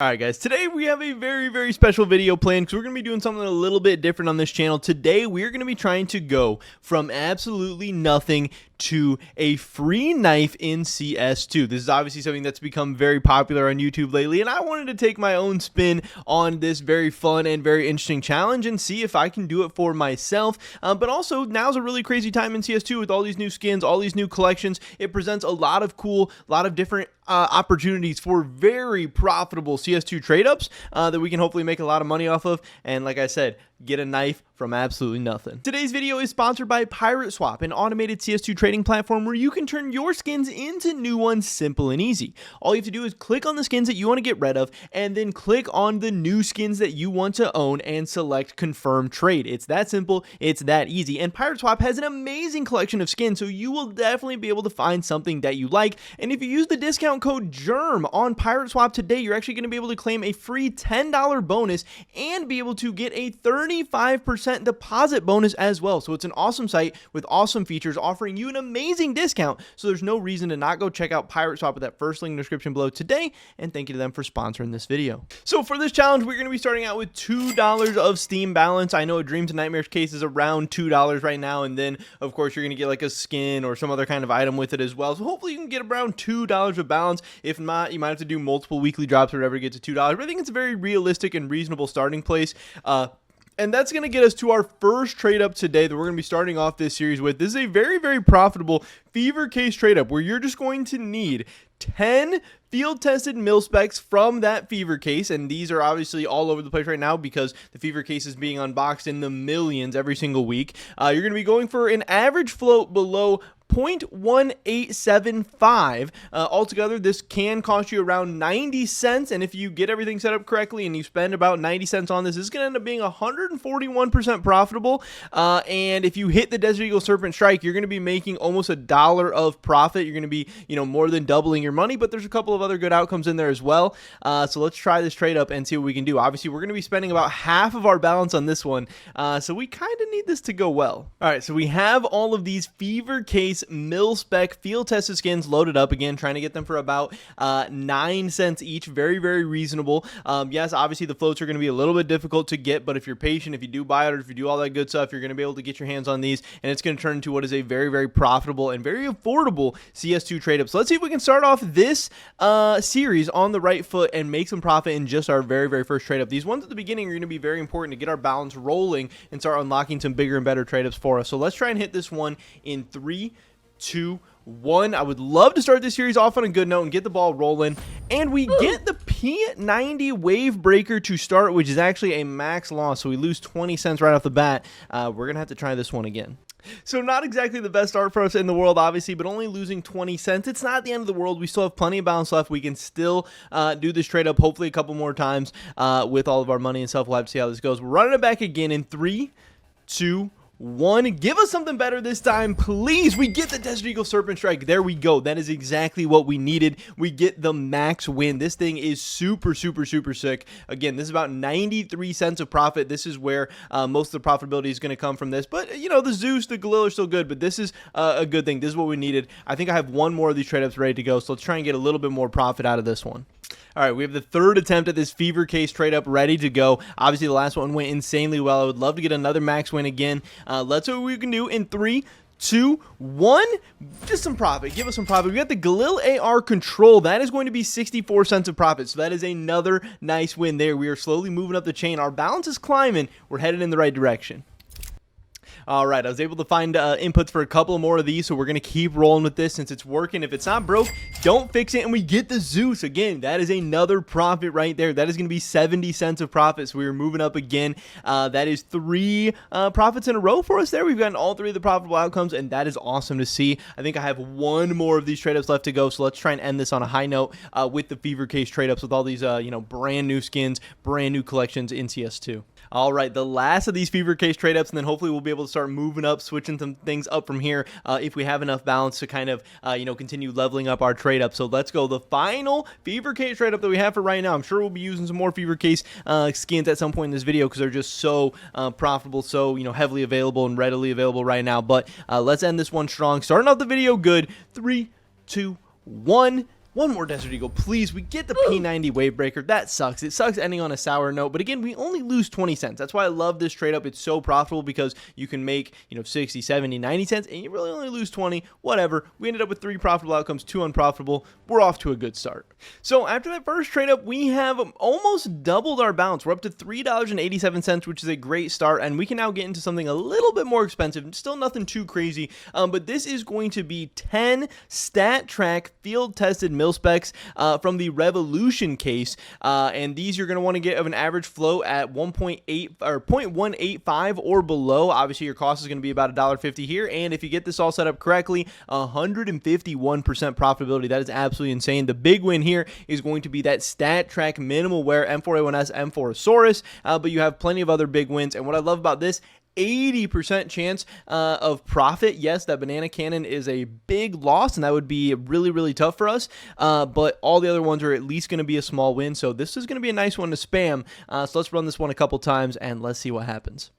Alright guys, today we have a very special video planned because we're going to be doing something a little bit different on this channel. Today we're going to be trying to go from absolutely nothing to a free knife in CS2. This is obviously something that's become very popular on YouTube lately, and I wanted to take my own spin on this very fun and very interesting challenge and see if I can do it for myself. But also, now's a really crazy time in CS2 with all these new skins, all these new collections. It presents a lot of cool, different opportunities for very profitable CS2 trade-ups that we can hopefully make a lot of money off of. And like I said, get a knife from absolutely nothing. Today's video is sponsored by Pirate Swap, an automated CS2 trading platform where you can turn your skins into new ones simple and easy. All you have to do is click on the skins that you want to get rid of and then click on the new skins that you want to own and select confirm trade. It's that simple, it's that easy. And Pirate Swap has an amazing collection of skins, so you will definitely be able to find something that you like. And if you use the discount code GERM on Pirate Swap today, you're actually going to be able to claim a free $10 bonus and be able to get a 35% deposit bonus as well. So it's an awesome site with awesome features offering you an amazing discount. So there's no reason to not go check out Pirate Swap with that first link in the description below today. And thank you to them for sponsoring this video. So for this challenge, we're going to be starting out with $2 of Steam balance. I know a Dreams and Nightmares case is around $2 right now. And then of course you're going to get like a skin or some other kind of item with it as well. So hopefully you can get around $2 of balance. If not, you might have to do multiple weekly drops or whatever to get to $2. But I think it's a very realistic and reasonable starting place. And that's going to get us to our first trade up today that we're going to be starting off this series with. This is a very profitable fever case trade up where you're just going to need 10 field tested mil specs from that fever case, and these are obviously all over the place right now because the fever case is being unboxed in the millions every single week. You're going to be going for an average float below 0.1875. Altogether, this can cost you around 90 cents, and if you get everything set up correctly and you spend about 90 cents on this, it's going to end up being 141% profitable. And if you hit the Desert Eagle Serpent Strike, you're going to be making almost $1 of profit. You're going to be, more than doubling your money, but there's a couple of other good outcomes in there as well. So let's try this trade up and see what we can do. Obviously, we're going to be spending about half of our balance on this one, so we kind of need this to go well. All right, so we have all of these fever case mil spec field tested skins loaded up. Again, trying to get them for about 9 cents each. Very reasonable. Yes, obviously the floats are going to be a little bit difficult to get, but if you're patient, if you do buy it, or if you do all that good stuff, you're going to be able to get your hands on these, and it's going to turn into what is a very profitable and very affordable CS2 trade up. So let's see if we can start off this series on the right foot and make some profit in just our very first trade up. These ones at the beginning are going to be very important to get our balance rolling and start unlocking some bigger and better trade ups for us. So let's try and hit this one in 3, 2, 1. I would love to start this series off on a good note and get the ball rolling. And we get the P90 Wave Breaker to start, which is actually a max loss. So we lose 20 cents right off the bat. We're going to have to try this one again. So not exactly the best start for us in the world, obviously, but only losing 20 cents. It's not the end of the world. We still have plenty of balance left. We can still do this trade up, hopefully a couple more times with all of our money and stuff. We'll have to see how this goes. We're running it back again in 3, 2, 1. Give us something better this time, please. We get the Desert Eagle Serpent Strike. There we go. That is exactly what we needed. We get the max win. This thing is super sick. Again, this is about 93 cents of profit. This is where most of the profitability is going to come from this. But, the Zeus, the Galil are still good, but this is a good thing. This is what we needed. I think I have one more of these trade-ups ready to go, so let's try and get a little bit more profit out of this one. All right, we have the third attempt at this fever case trade up ready to go. Obviously, the last one went insanely well. I would love to get another max win again. Let's see what we can do in 3, 2, 1. Just some profit. Give us some profit. We got the Galil AR Control. That is going to be 64 cents of profit. So that is another nice win there. We are slowly moving up the chain. Our balance is climbing. We're headed in the right direction. All right, I was able to find inputs for a couple more of these, so we're going to keep rolling with this since it's working. If it's not broke, don't fix it, and we get the Zeus. Again, that is another profit right there. That is going to be 70 cents of profit, so we are moving up again. That is 3 profits in a row for us there. We've gotten all 3 of the profitable outcomes, and that is awesome to see. I think I have one more of these trade-ups left to go, so let's try and end this on a high note with the fever case trade-ups with all these, brand new skins, brand new collections in CS2. All right, the last of these fever case trade-ups, and then hopefully we'll be able to start moving up, switching some things up from here if we have enough balance to kind of, continue leveling up our trade-up. So let's go. The final fever case trade-up that we have for right now. I'm sure we'll be using some more fever case skins at some point in this video because they're just so profitable, so, heavily available and readily available right now. But let's end this one strong. Starting off the video good. 3, 2, 1. One more Desert Eagle, please. We get the P90 wave breaker. That sucks. It sucks ending on a sour note, but again, we only lose 20 cents. That's why I love this trade up. It's so profitable because you can make, 60, 70, 90 cents, and you really only lose 20. Whatever. We ended up with 3 profitable outcomes, 2 unprofitable. We're off to a good start. So after that first trade up, we have almost doubled our balance. We're up to $3.87, which is a great start, and we can now get into something a little bit more expensive. Still nothing too crazy, but this is going to be 10 StatTrak field-tested mil specs from the Revolution case, and these you're going to want to get of an average flow at 1.8 or 0.185 or below. Obviously, your cost is going to be about $1.50 here, and if you get this all set up correctly, 151% profitability. That is absolutely insane. The big win here is going to be that StatTrak minimal wear M4A1S M4saurus, but you have plenty of other big wins, and what I love about this, 80% chance of profit. Yes, that banana cannon is a big loss, and that would be really, really tough for us, but all the other ones are at least going to be a small win, so this is going to be a nice one to spam. So let's run this one a couple times, and let's see what happens.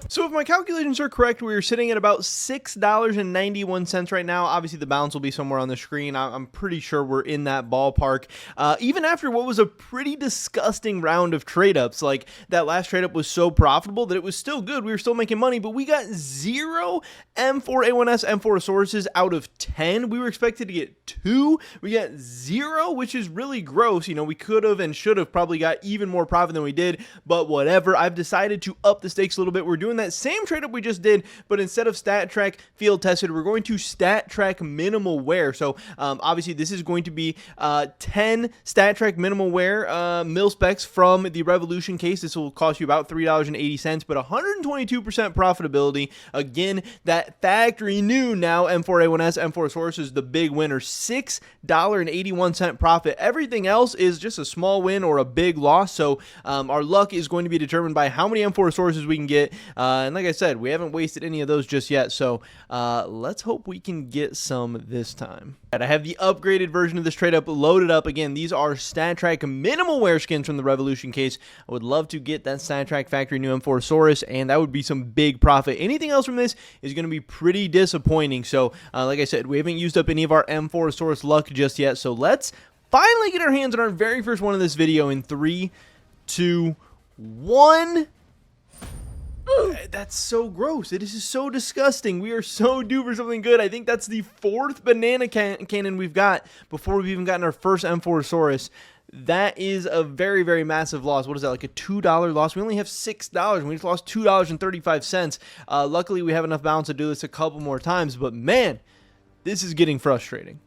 So if my calculations are correct, we are sitting at about $6.91 right now. Obviously, the balance will be somewhere on the screen. I'm pretty sure we're in that ballpark. Even after what was a pretty disgusting round of trade-ups, like that last trade-up was so profitable that it was still good. We were still making money, but we got 0 M4A1S M4sauruses out of 10. We were expected to get 2. We got 0, which is really gross. We could have and should have probably got even more profit than we did, but whatever. I've decided to up the stakes a little bit. We're doing that same trade up we just did, but instead of StatTrak field tested, we're going to StatTrak minimal wear. So obviously this is going to be 10 StatTrak minimal wear mil specs from the Revolution case. This will cost you about $3.80, but 122% profitability. Again, that factory new now M4A1S M4saurus is the big winner, $6.81 profit. Everything else is just a small win or a big loss. So our luck is going to be determined by how many M4sauruses we can get. And like I said, we haven't wasted any of those just yet, so let's hope we can get some this time. I have the upgraded version of this trade up loaded up. Again, these are StatTrak minimal wear skins from the Revolution case. I would love to get that StatTrak factory new M4saurus, and that would be some big profit. Anything else from this is going to be pretty disappointing. So like I said, we haven't used up any of our M4saurus luck just yet, so let's finally get our hands on our very first one of this video in 3, 2, 1. That's so gross. It is so disgusting. We are so due for something good. I think that's the 4th banana cannon we've got before we've even gotten our first M4saurus. That is a very, very massive loss. What is that, like a $2 loss? We only have $6. We just lost $2.35. Luckily, we have enough balance to do this a couple more times, but man, this is getting frustrating.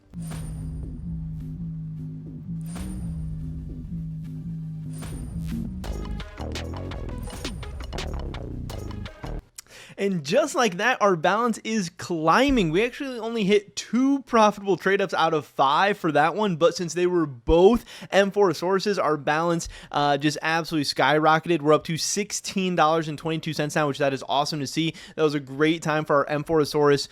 And just like that, our balance is climbing. We actually only hit 2 profitable trade-ups out of 5 for that one, but since they were both M4sauruses, our balance just absolutely skyrocketed. We're up to $16.22 now, which that is awesome to see. That was a great time for our M4saurus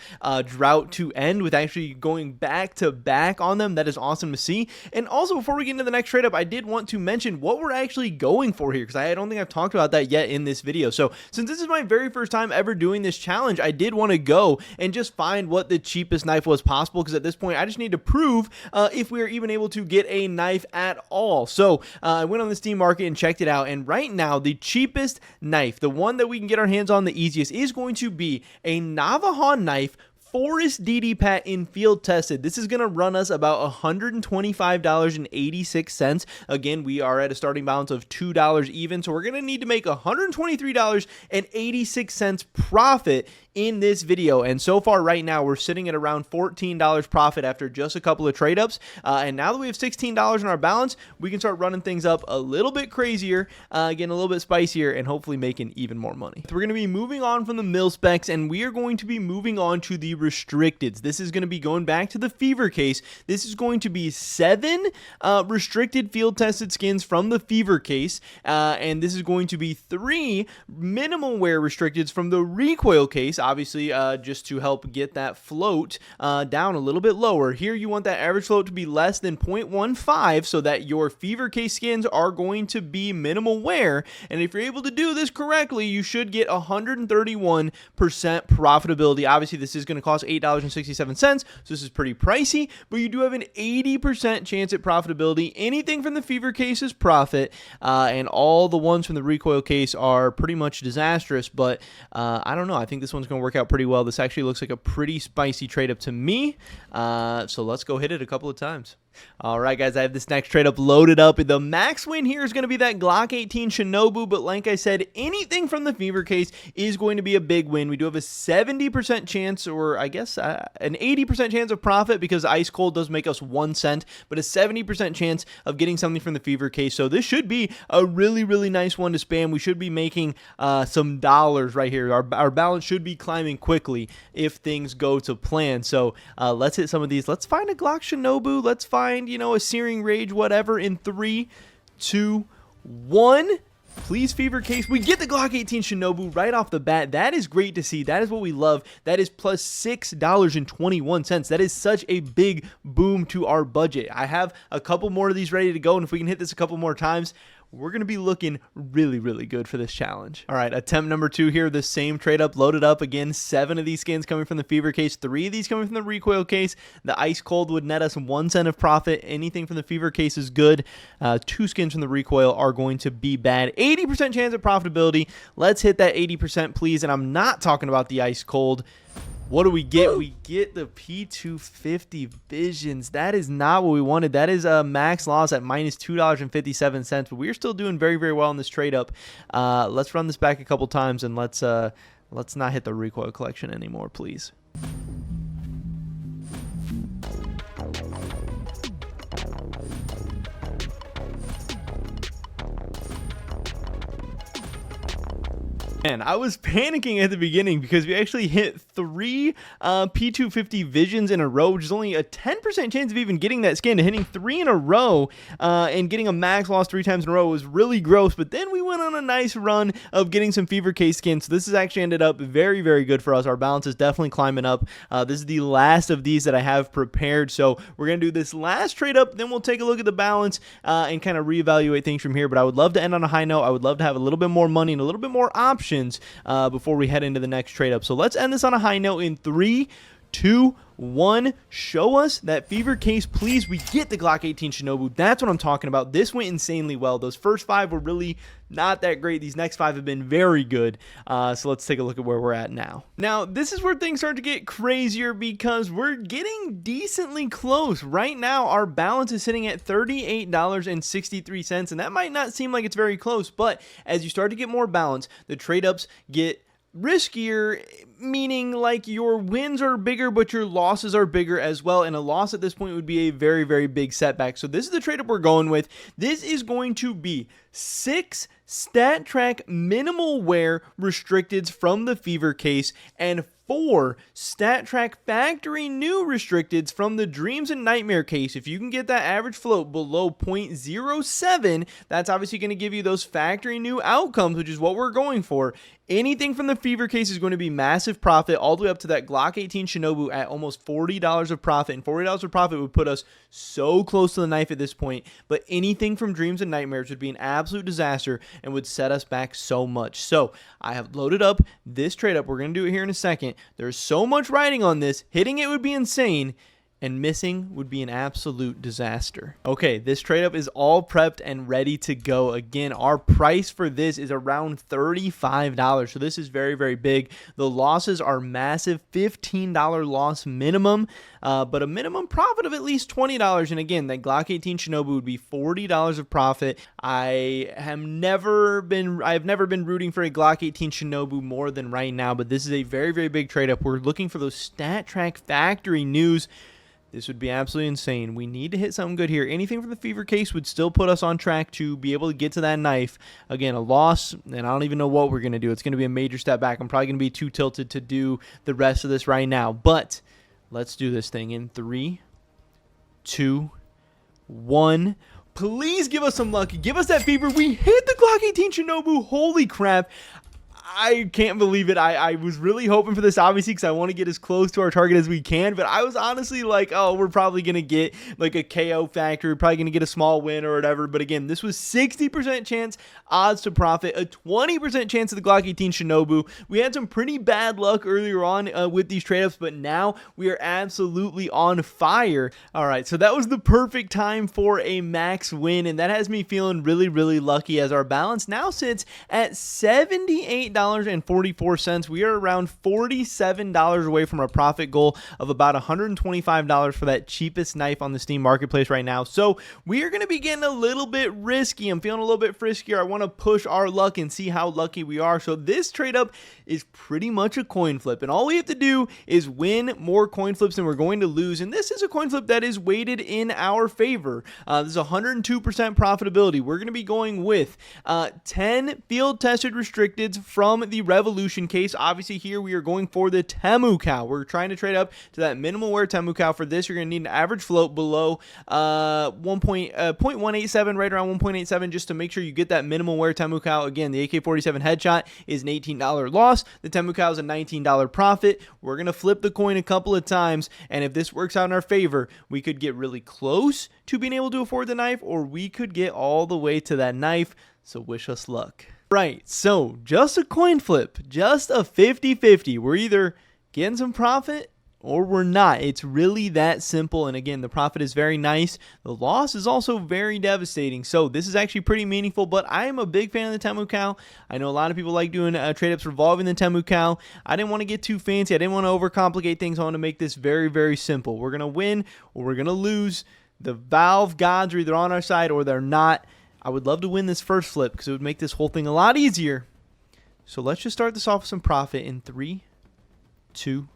drought to end with actually going back to back on them. That is awesome to see. And also, before we get into the next trade-up, I did want to mention what we're actually going for here, because I don't think I've talked about that yet in this video. So since this is my very first time ever doing this challenge, I did want to go and just find what the cheapest knife was possible, because at this point I just need to prove if we are even able to get a knife at all. So I went on the Steam market and checked it out, and right now the cheapest knife, the one that we can get our hands on the easiest, is going to be a Navajo knife Forest DD Pat in field tested. This is going to run us about $125.86. Again, we are at a starting balance of $2 even, so we're going to need to make $123.86 profit in this video. And so far right now, we're sitting at around $14 profit after just a couple of trade ups. And now that we have $16 in our balance, we can start running things up a little bit crazier, getting a little bit spicier, and hopefully making even more money. So we're going to be moving on from the mil specs, and we are going to be moving on to the restricteds. This is going to be going back to the fever case. This is going to be 7 restricted field tested skins from the fever case, and this is going to be 3 minimal wear restricteds from the recoil case, obviously just to help get that float down a little bit lower. Here you want that average float to be less than 0.15 so that your fever case skins are going to be minimal wear, and if you're able to do this correctly, you should get 131% profitability. Obviously, this is going to cost $8.67, so this is pretty pricey, but you do have an 80% chance at profitability. Anything from the fever case is profit, and all the ones from the recoil case are pretty much disastrous, but I don't know. I think this one's going to work out pretty well. This actually looks like a pretty spicy trade up to me, so let's go hit it a couple of times. All right, guys, I have this next trade up loaded up. The max win here is going to be that Glock 18 Shinobu, but like I said, anything from the fever case is going to be a big win. We do have a 70% chance, or I guess an 80% chance of profit because ice cold does make us 1 cent, but a 70% chance of getting something from the fever case. So this should be a really, really nice one to spam. We should be making some dollars right here. Our balance should be climbing quickly if things go to plan. So let's hit some of these. Let's find a Glock Shinobu. Let's find, a Searing Rage, whatever, in 3, 2, 1. Please, fever case. We get the Glock 18 Shinobu right off the bat. That is great to see. That is what we love. That is plus $6.21. That is such a big boom to our budget. I have a couple more of these ready to go, and if we can hit this a couple more times, we're going to be looking really, really good for this challenge. All right, attempt number 2 here. The same trade up, loaded up again. 7 of these skins coming from the fever case, 3 of these coming from the recoil case. The ice cold would net us 1 cent of profit. Anything from the fever case is good. 2 skins from the recoil are going to be bad. 80% chance of profitability. Let's hit that 80%, please. And I'm not talking about the ice cold. What do we get? We get the P250 Visions. That is not what we wanted. That is a max loss at minus $2.57. But we're still doing very, very well in this trade up. Let's run this back a couple times, and let's not hit the recoil collection anymore, please. Man, I was panicking at the beginning because we actually hit 3 P250 Visions in a row, which is only a 10% chance of even getting that skin. Hitting 3 in a row and getting a max loss 3 times in a row was really gross, but then we went on a nice run of getting some fever case skins. So this has actually ended up very, very good for us. Our balance is definitely climbing up. This is the last of these that I have prepared, so we're going to do this last trade up, then we'll take a look at the balance and kind of reevaluate things from here. But I would love to end on a high note. I would love to have a little bit more money and a little bit more options before we head into the next trade up. So let's end this on a high note in 3, 2, 1. Show us that fever case, please. We get the Glock 18 Shinobu. That's what I'm talking about. This went insanely well. Those first 5 were really not that great. These next 5 have been very good. So let's take a look at where we're at now. Now, this is where things start to get crazier because we're getting decently close. Right now, our balance is sitting at $38.63, and that might not seem like it's very close, but as you start to get more balance, the trade-ups get riskier, meaning like your wins are bigger, but your losses are bigger as well. And a loss at this point would be a very, very big setback. So this is the trade up we're going with. This is going to be 6 StatTrak minimal wear restricteds from the fever case and 4 StatTrak factory new restricteds from the Dreams and Nightmare case. If you can get that average float below 0.07, that's obviously going to give you those factory new outcomes, which is what we're going for. Anything from the fever case is going to be massive profit, all the way up to that Glock 18 Shinobu at almost $40 of profit. And $40 of profit would put us so close to the knife at this point. But anything from Dreams and Nightmares would be an absolute disaster and would set us back so much. So I have loaded up this trade up. We're going to do it here in a second. There's so much riding on this. Hitting it would be insane, and missing would be an absolute disaster. Okay, this trade up is all prepped and ready to go. Again, our price for this is around $35, so this is very, very big. The losses are massive, $15 loss minimum, but a minimum profit of at least $20. And again, that Glock 18 Shinobu would be $40 of profit. I have never been rooting for a Glock 18 Shinobu more than right now, but this is a very, very big trade up. We're looking for those StatTrak factory news. This would be absolutely insane. We need to hit something good here. Anything from the fever case would still put us on track to be able to get to that knife. Again, a loss, and I don't even know what we're going to do. It's going to be a major step back. I'm probably going to be too tilted to do the rest of this right now. But let's do this thing in 3, 2, 1. Please give us some luck. Give us that fever. We hit the Glock 18 Shinobu. Holy crap. I can't believe it. I was really hoping for this, obviously, because I want to get as close to our target as we can. But I was honestly like, oh, we're probably going to get like a KO factor. We're probably going to get a small win or whatever. But again, this was 60% chance odds to profit, a 20% chance of the Glock 18 Shinobu. We had some pretty bad luck earlier on with these trade-ups, but now we are absolutely on fire. All right, so that was the perfect time for a max win, and that has me feeling really, really lucky as our balance now sits at $78.44. We are around $47 away from our profit goal of about $125 for that cheapest knife on the Steam marketplace right now. So we are going to be getting a little bit risky. I'm feeling a little bit friskier. I want to push our luck and see how lucky we are. So this trade up is pretty much a coin flip, and all we have to do is win more coin flips than we're going to lose. And this is a coin flip that is weighted in our favor. This is 102% profitability. We're going to be going with 10 field tested restricteds from the Revolution case. Obviously here we are going for the Temu cow. We're trying to trade up to that minimal wear Temu cow. For this, you're going to need an average float below 0.187, right around 1.87, just to make sure you get that minimal wear Temu cow. Again, the AK-47 headshot is an $18 loss. The Temu cow is a $19 profit. We're going to flip the coin a couple of times, and if this works out in our favor, we could get really close to being able to afford the knife, or we could get all the way to that knife. So wish us luck. Right, so just a coin flip, just a 50-50. We're either getting some profit or we're not. It's really that simple. And again, the profit is very nice. The loss is also very devastating. So this is actually pretty meaningful, but I am a big fan of the Temu cow. I know a lot of people like doing trade-ups revolving the Temu cow. I didn't want to get too fancy. I didn't want to overcomplicate things. I want to make this very, very simple. We're going to win or we're going to lose. The Valve gods are either on our side or they're not. I would love to win this first flip because it would make this whole thing a lot easier. So let's just start this off with some profit in 3, 2,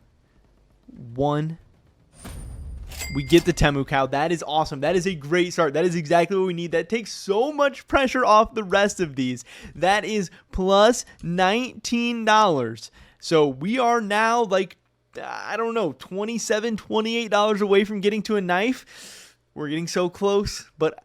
1. We get the Temu cow. That is awesome. That is a great start. That is exactly what we need. That takes so much pressure off the rest of these. That is plus $19. So we are now like, I don't know, $27, $28 away from getting to a knife. We're getting so close, but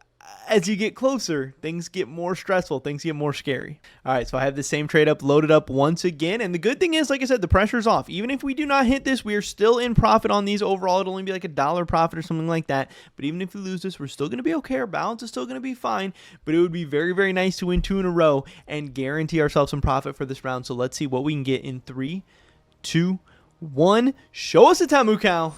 as you get closer, things get more stressful. Things get more scary. All right, so I have the same trade up loaded up once again. And the good thing is, like I said, the pressure's off. Even if we do not hit this, we are still in profit on these. Overall, it'll only be like $1 profit or something like that. But even if we lose this, we're still going to be okay. Our balance is still going to be fine. But it would be very, very nice to win 2 in a row and guarantee ourselves some profit for this round. So let's see what we can get in 3, 2, 1. Show us a Temu cow.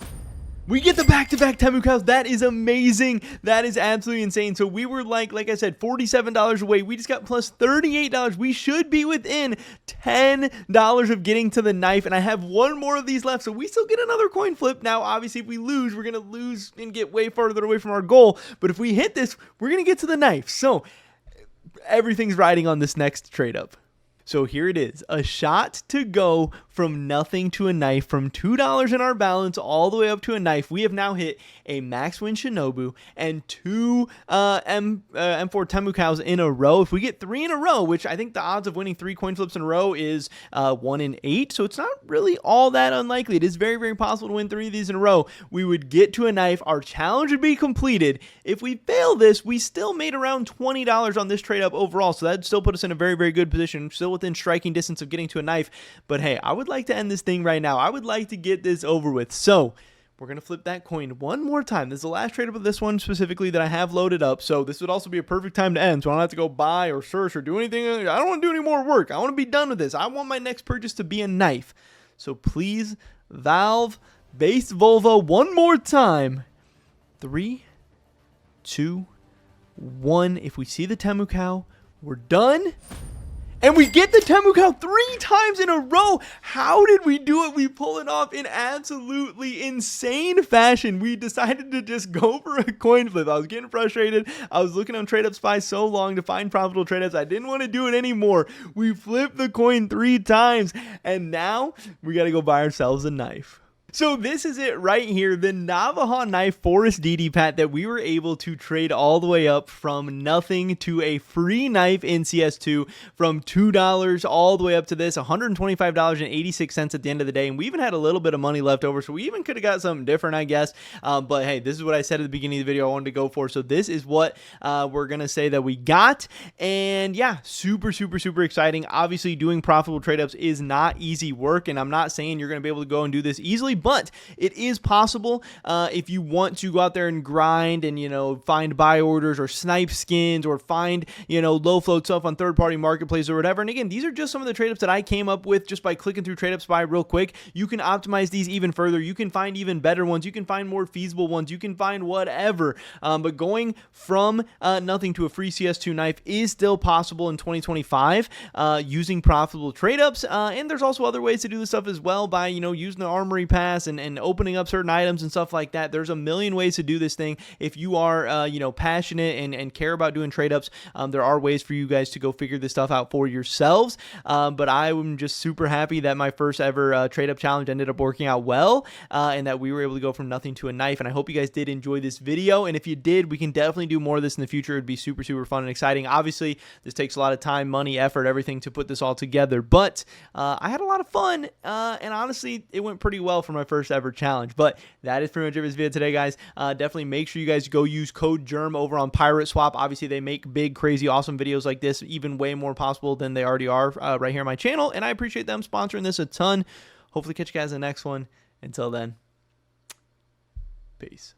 We get the back-to-back Temu cows. That is amazing. That is absolutely insane. So we were like I said, $47 away. We just got plus $38. We should be within $10 of getting to the knife. And I have one more of these left. So we still get another coin flip. Now, obviously, if we lose, we're going to lose and get way farther away from our goal. But if we hit this, we're going to get to the knife. So everything's riding on this next trade up. So here it is, a shot to go from nothing to a knife, from $2 in our balance all the way up to a knife. We have now hit a max win Shinobu and 2 M4 Temu cows in a row. If we get 3 in a row, which I think the odds of winning 3 coin flips in a row is 1 in 8, so it's not really all that unlikely. It is very, very possible to win 3 of these in a row. We would get to a knife. Our challenge would be completed. If we fail this, we still made around $20 on this trade up overall, so that'd still put us in a very, very good position, still within striking distance of getting to a knife. But hey, I would like to end this thing right now. I would like to get this over with. So we're going to flip that coin one more time. This is the last trade up of this one specifically that I have loaded up. So this would also be a perfect time to end. So I don't have to go buy or search or do anything. I don't want to do any more work. I want to be done with this. I want my next purchase to be a knife. So please, Valve, base Volvo, one more time. 3, 2, 1. If we see the Temu cow, we're done. And we get the Temu cow 3 times in a row. How did we do it? We pull it off in absolutely insane fashion. We decided to just go for a coin flip. I was getting frustrated. I was looking on Trade Up Spy so long to find profitable trade ups. I didn't want to do it anymore. We flipped the coin 3 times. And now we got to go buy ourselves a knife. So this is it right here, the Navajo knife Forest DD Pat that we were able to trade all the way up from nothing to a free knife in CS2, from $2 all the way up to this $125.86 at the end of the day. And we even had a little bit of money left over, so we even could have got something different, I guess. But hey, this is what I said at the beginning of the video I wanted to go for. So this is what we're going to say that we got. And yeah, super exciting. Obviously, doing profitable trade ups is not easy work, and I'm not saying you're going to be able to go and do this easily, but it is possible if you want to go out there and grind and, find buy orders or snipe skins or find, low float stuff on third-party marketplace or whatever. And again, these are just some of the trade ups that I came up with just by clicking through trade ups by real quick. You can optimize these even further. You can find even better ones. You can find more feasible ones. You can find whatever. But going from nothing to a free CS2 knife is still possible in 2025 using profitable trade ups. And there's also other ways to do this stuff as well by, using the armory pass and opening up certain items and stuff like that. There's a million ways to do this thing. If you are, passionate and care about doing trade ups, there are ways for you guys to go figure this stuff out for yourselves. But I'm just super happy that my first ever trade up challenge ended up working out well, and that we were able to go from nothing to a knife. And I hope you guys did enjoy this video. And if you did, we can definitely do more of this in the future. It'd be super fun and exciting. Obviously, this takes a lot of time, money, effort, everything to put this all together. But I had a lot of fun, and honestly, it went pretty well for my first ever challenge. But that is pretty much it for this video today, guys. Definitely make sure you guys go use code GERM over on Pirate Swap. Obviously, they make big, crazy, awesome videos like this, even way more possible than they already are right here on my channel. And I appreciate them sponsoring this a ton. Hopefully catch you guys in the next one. Until then, peace.